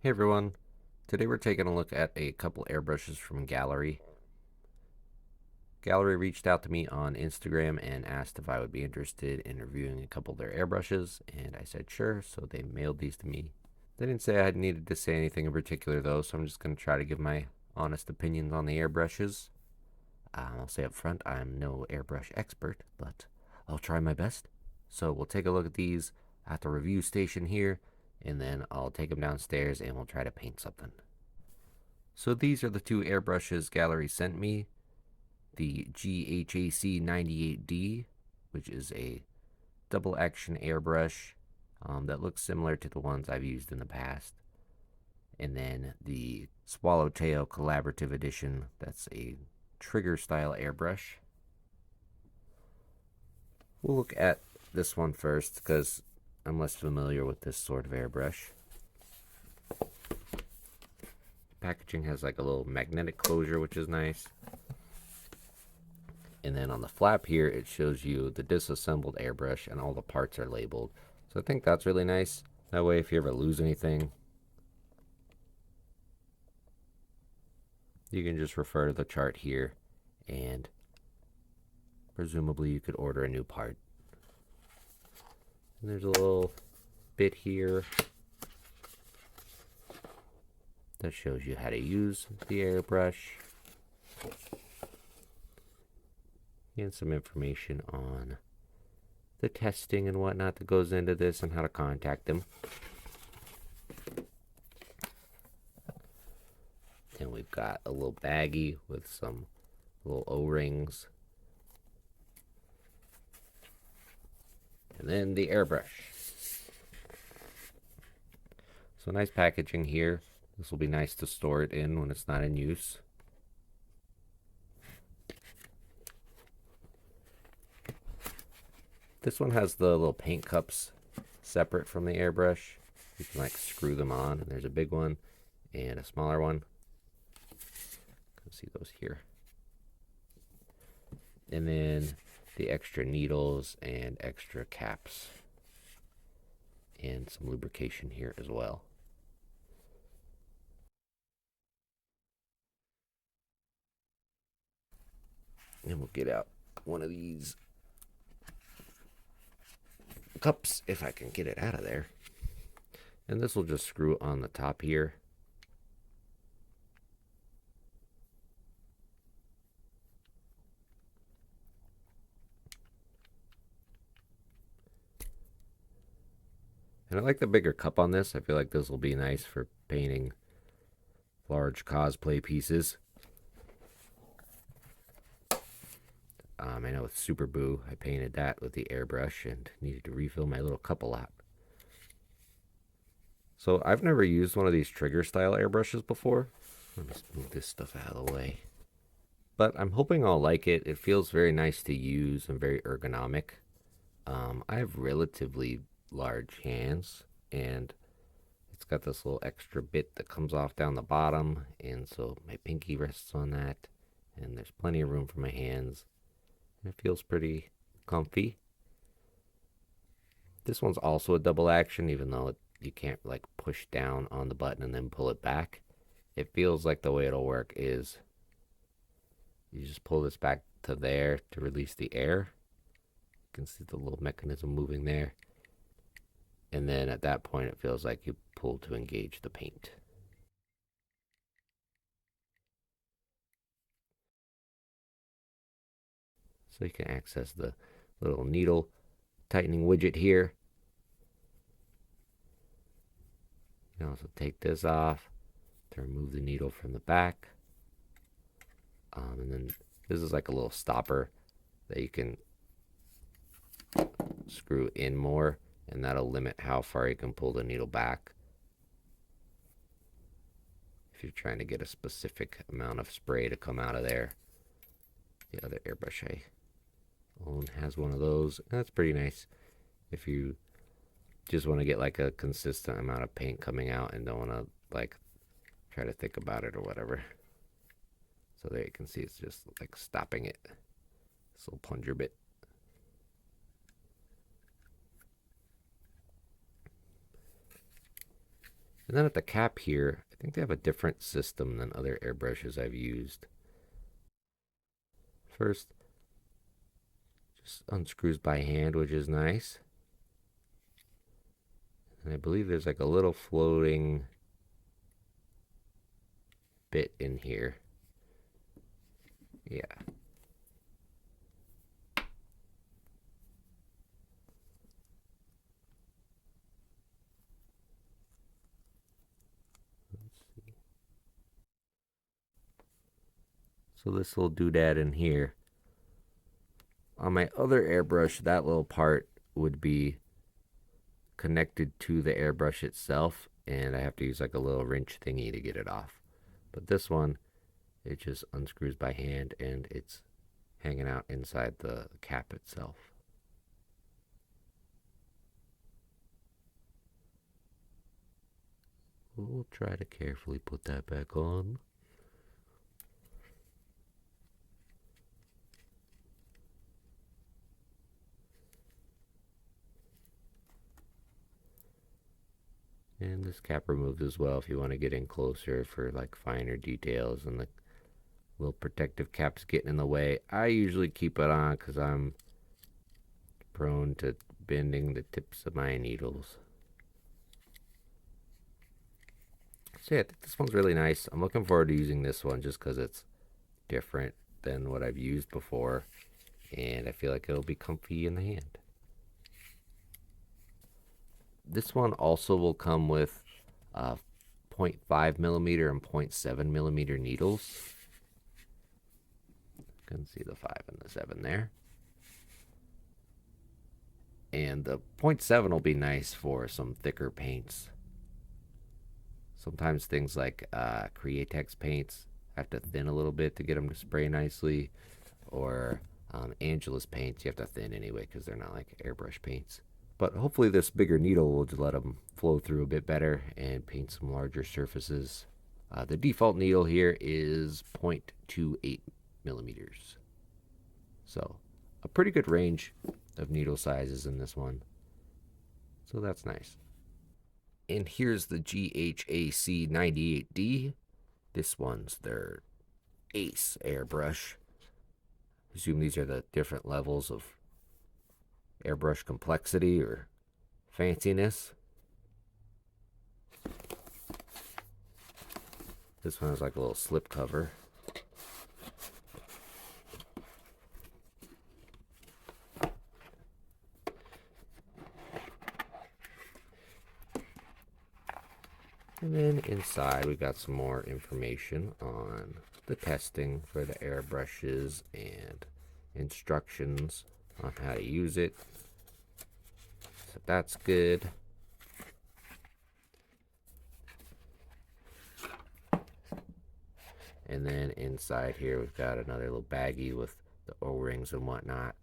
Hey everyone, today we're taking a look at a couple airbrushes from Gaahleri. Gaahleri reached out to me on Instagram and asked if I would be interested in reviewing a couple of their airbrushes, and I said sure, so they mailed these to me. They didn't say I needed to say anything in particular though, so I'm just going to try to give my honest opinions on the airbrushes. I'll say up front, I'm no airbrush expert, but I'll try my best. So we'll take a look at these at the review station here, and then I'll take them downstairs and we'll try to paint something. So these are the two airbrushes Gaahleri sent me. The GHAC-98D, which is a double action airbrush that looks similar to the ones I've used in the past. And then the Swallowtail Collaborative Edition, that's a trigger style airbrush. We'll look at this one first because I'm less familiar with this sort of airbrush. Packaging has like a little magnetic closure, which is nice. And then on the flap here, it shows you the disassembled airbrush and all the parts are labeled. So I think that's really nice. That way, if you ever lose anything, you can just refer to the chart here and presumably you could order a new part. And there's a little bit here that shows you how to use the airbrush. And some information on the testing and whatnot that goes into this and how to contact them. And we've got a little baggie with some little O-rings. And then the airbrush. So nice packaging here. This will be nice to store it in when it's not in use. This one has the little paint cups separate from the airbrush. You can like screw them on, and there's a big one and a smaller one. You can see those here. And then the extra needles and extra caps and some lubrication here as well. And we'll get out one of these cups if I can get it out of there. And this will just screw on the top here. And I like the bigger cup on this. I feel like this will be nice for painting large cosplay pieces. I know with Super Boo, I painted that with the airbrush and needed to refill my little cup a lot. So I've never used one of these trigger style airbrushes before. Let me just move this stuff out of the way. But I'm hoping I'll like it. It feels very nice to use and very ergonomic. I have relatively large hands, and it's got this little extra bit that comes off down the bottom, and so my pinky rests on that, and there's plenty of room for my hands. It feels pretty comfy. This one's also a double action, even though you can't like push down on the button and then pull it back. It feels like the way it'll work is you just pull this back to there to release the air. You can see the little mechanism moving there. And then at that point, it feels like you pull to engage the paint. So you can access the little needle tightening widget here. You can also take this off to remove the needle from the back. And then this is like a little stopper that you can screw in more, and that'll limit how far you can pull the needle back if you're trying to get a specific amount of spray to come out of there. The other airbrush I own has one of those, and that's pretty nice if you just want to get like a consistent amount of paint coming out and don't want to like try to think about it or whatever. So there you can see it's just like stopping it. This little plunger bit. And then at the cap here, I think they have a different system than other airbrushes I've used. First, just unscrews by hand, which is nice. And I believe there's like a little floating bit in here. Yeah. So this little doodad in here. On my other airbrush, that little part would be connected to the airbrush itself, and I have to use like a little wrench thingy to get it off. But this one, it just unscrews by hand and it's hanging out inside the cap itself. We'll try to carefully put that back on. And this cap removes as well if you want to get in closer for like finer details and the little protective caps getting in the way. I usually keep it on because I'm prone to bending the tips of my needles. So yeah, I think this one's really nice. I'm looking forward to using this one just because it's different than what I've used before, and I feel like it'll be comfy in the hand. This one also will come with 0.5 millimeter and 0.7 millimeter needles. You can see the 5 and the 7 there. And the 0.7 will be nice for some thicker paints. Sometimes things like Createx paints have to thin a little bit to get them to spray nicely, or Angelus paints you have to thin anyway because they're not like airbrush paints. But hopefully this bigger needle will just let them flow through a bit better and paint some larger surfaces. The default needle here is 0.28 millimeters. So a pretty good range of needle sizes in this one. So that's nice. And here's the GHAC-98D. This one's their ace airbrush. I assume these are the different levels of airbrush complexity or fanciness. This one has like a little slip cover. And then inside we got some more information on the testing for the airbrushes and instructions on how to use it. So that's good. And then inside here we've got another little baggie with the O-rings and whatnot.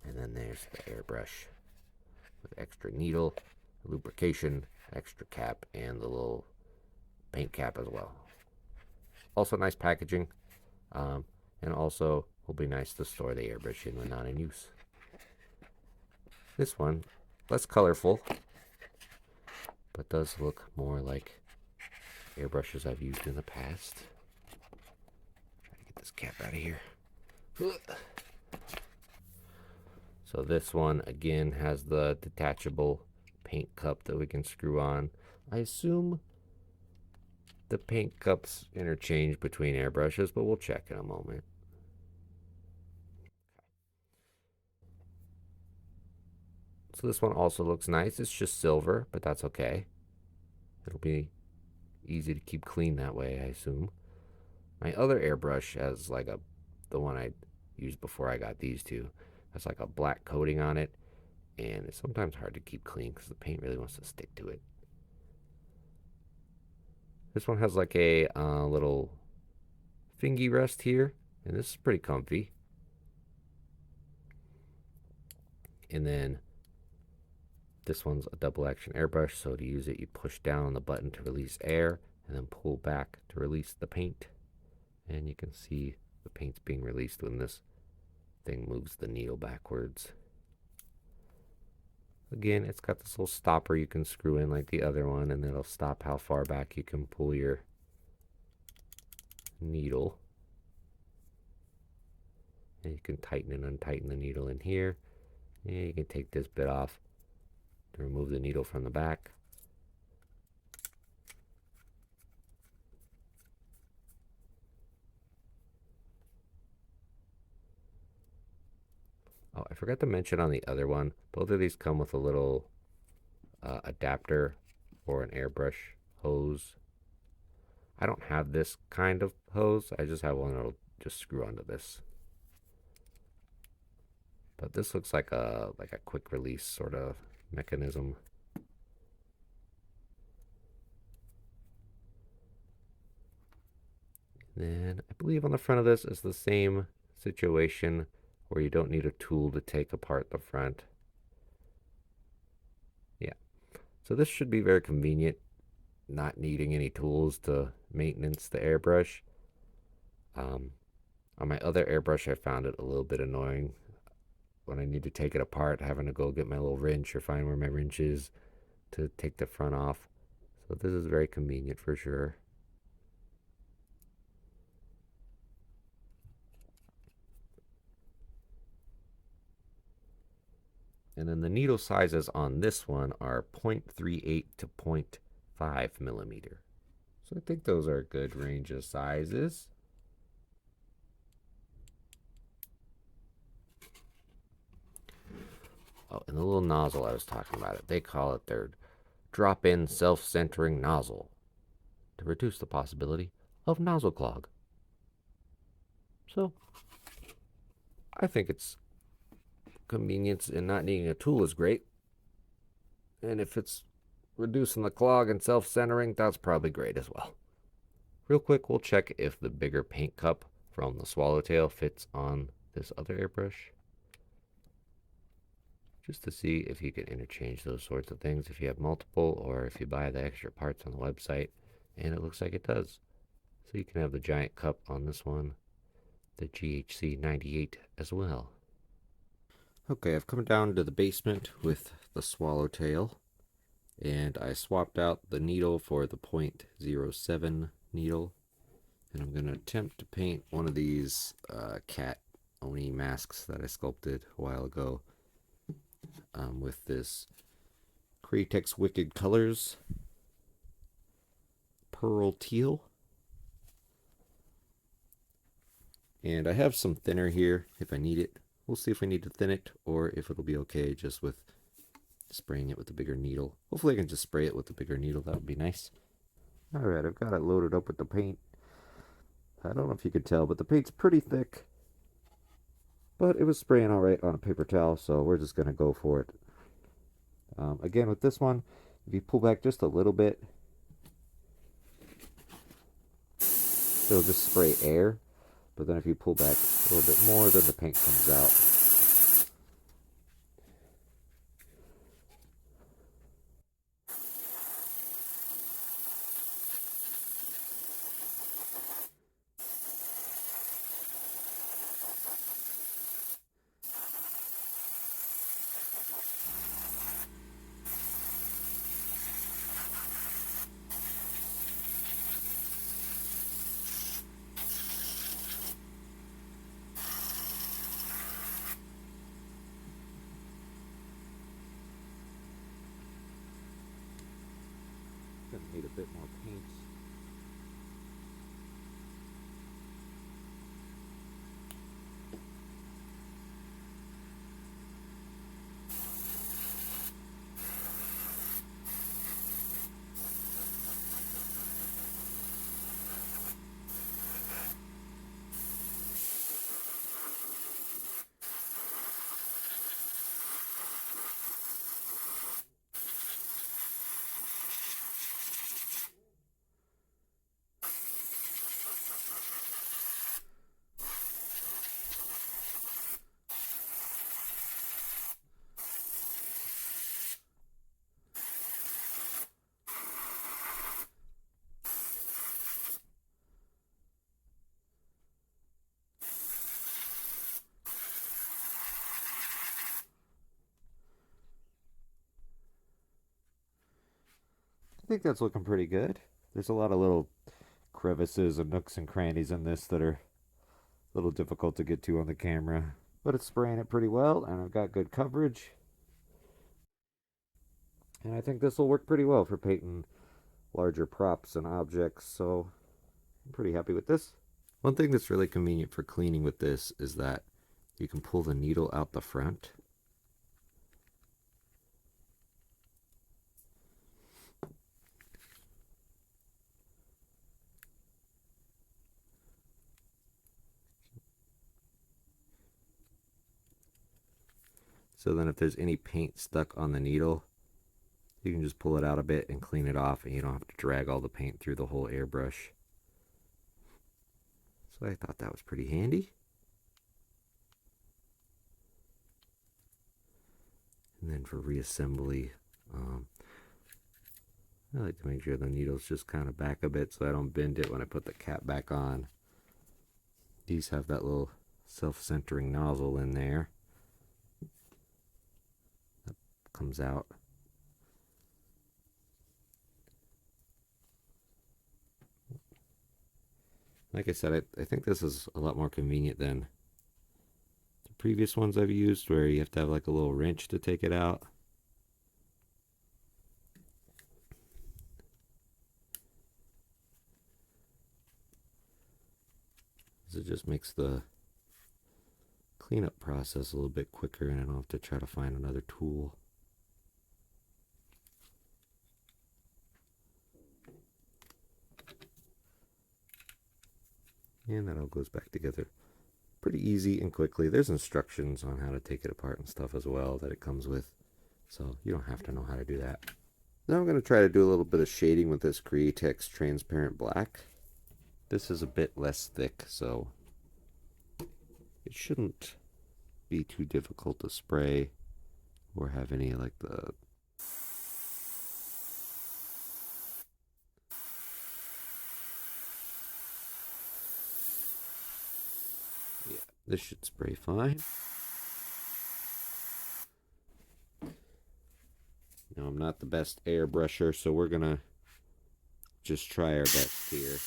And then there's the airbrush with extra needle, lubrication, extra cap, and the little paint cap as well. Also nice packaging, and also will be nice to store the airbrush in when not in use. This one, less colorful, but does look more like airbrushes I've used in the past. Try to get this cap out of here. So this one again has the detachable paint cup that we can screw on. I assume the paint cups interchange between airbrushes, but we'll check in a moment. So this one also looks nice. It's just silver, but that's okay. It'll be easy to keep clean that way, I assume. My other airbrush has like the one I used before I got these two, has like a black coating on it, and it's sometimes hard to keep clean because the paint really wants to stick to it. This one has like a little fingy rest here, and this is pretty comfy. And then this one's a double action airbrush, so to use it you push down on the button to release air and then pull back to release the paint. And you can see the paint's being released when this thing moves the needle backwards. Again, it's got this little stopper you can screw in like the other one, and it'll stop how far back you can pull your needle. And you can tighten and untighten the needle in here. And you can take this bit off to remove the needle from the back. Oh, I forgot to mention on the other one, both of these come with a little adapter or an airbrush hose. I don't have this kind of hose. I just have one that'll just screw onto this. But this looks like a quick release sort of mechanism. Then I believe on the front of this is the same situation where you don't need a tool to take apart the front. Yeah. So this should be very convenient, not needing any tools to maintenance the airbrush. On my other airbrush, I found it a little bit annoying when I need to take it apart, having to go get my little wrench or find where my wrench is to take the front off. So this is very convenient for sure. And then the needle sizes on this one are 0.38 to 0.5 millimeter. So I think those are a good range of sizes. Oh, and the little nozzle I was talking about, they call it their drop-in self-centering nozzle to reduce the possibility of nozzle clog. So I think it's convenience and not needing a tool is great. And if it's reducing the clog and self-centering, that's probably great as well. Real quick, we'll check if the bigger paint cup from the Swallowtail fits on this other airbrush, just to see if you can interchange those sorts of things if you have multiple, or if you buy the extra parts on the website. And it looks like it does. So you can have the giant cup on this one, the GHC-98 as well. Okay, I've come down to the basement with the Swallowtail, and I swapped out the needle for the 0.07 needle, and I'm going to attempt to paint one of these cat Oni masks that I sculpted a while ago with this Createx Wicked Colors Pearl Teal. And I have some thinner here if I need it. We'll see if we need to thin it or if it'll be okay just with spraying it with the bigger needle. Hopefully I can just spray it with the bigger needle. That would be nice. Alright, I've got it loaded up with the paint. I don't know if you could tell, but the paint's pretty thick. But it was spraying alright on a paper towel, so we're just going to go for it. Again, with this one, if you pull back just a little bit, it'll just spray air. But then if you pull back a little bit more, then the paint comes out. Gonna need a bit more paint. I think that's looking pretty good. There's a lot of little crevices and nooks and crannies in this that are a little difficult to get to on the camera. But it's spraying it pretty well, and I've got good coverage. And I think this will work pretty well for painting larger props and objects, so I'm pretty happy with this. One thing that's really convenient for cleaning with this is that you can pull the needle out the front. So then if there's any paint stuck on the needle, you can just pull it out a bit and clean it off, and you don't have to drag all the paint through the whole airbrush. So I thought that was pretty handy. And then for reassembly, I like to make sure the needle's just kind of back a bit so I don't bend it when I put the cap back on. These have that little self-centering nozzle in there that comes out. Like I said, I think this is a lot more convenient than the previous ones I've used, where you have to have like a little wrench to take it out. It just makes the cleanup process a little bit quicker, and I don't have to try to find another tool. And that all goes back together pretty easy and quickly. There's instructions on how to take it apart and stuff as well that it comes with, so you don't have to know how to do that. Now I'm going to try to do a little bit of shading with this GHAC transparent black. This is a bit less thick, so it shouldn't be too difficult to spray or have any like the this should spray fine. Now I'm not the best airbrusher, so we're gonna just try our best here.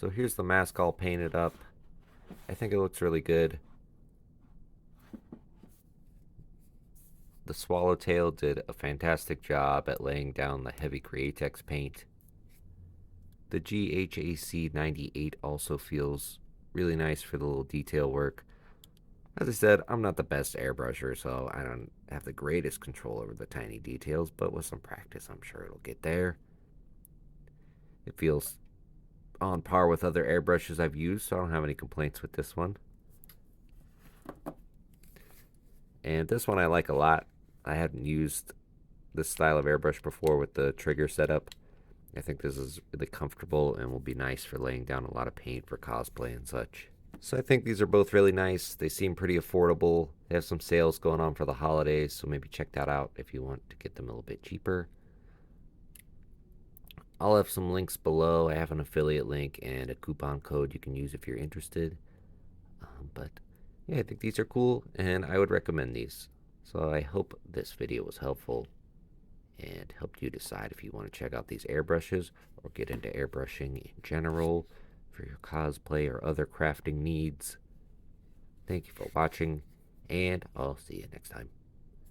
So here's the mask all painted up. I think it looks really good. The Swallowtail did a fantastic job at laying down the heavy Createx paint. The GHAC-98 also feels really nice for the little detail work. As I said, I'm not the best airbrusher, so I don't have the greatest control over the tiny details, but with some practice, I'm sure it'll get there. It feels on par with other airbrushes I've used, so I don't have any complaints with this one. And this one I like a lot. I hadn't used this style of airbrush before with the trigger setup. I think this is really comfortable and will be nice for laying down a lot of paint for cosplay and such. So I think these are both really nice. They seem pretty affordable. They have some sales going on for the holidays, so maybe check that out if you want to get them a little bit cheaper. I'll have some links below. I have an affiliate link and a coupon code you can use if you're interested. But yeah, I think these are cool and I would recommend these. So I hope this video was helpful. and helped you decide if you want to check out these airbrushes or get into airbrushing in general for your cosplay or other crafting needs. Thank you for watching, and I'll see you next time.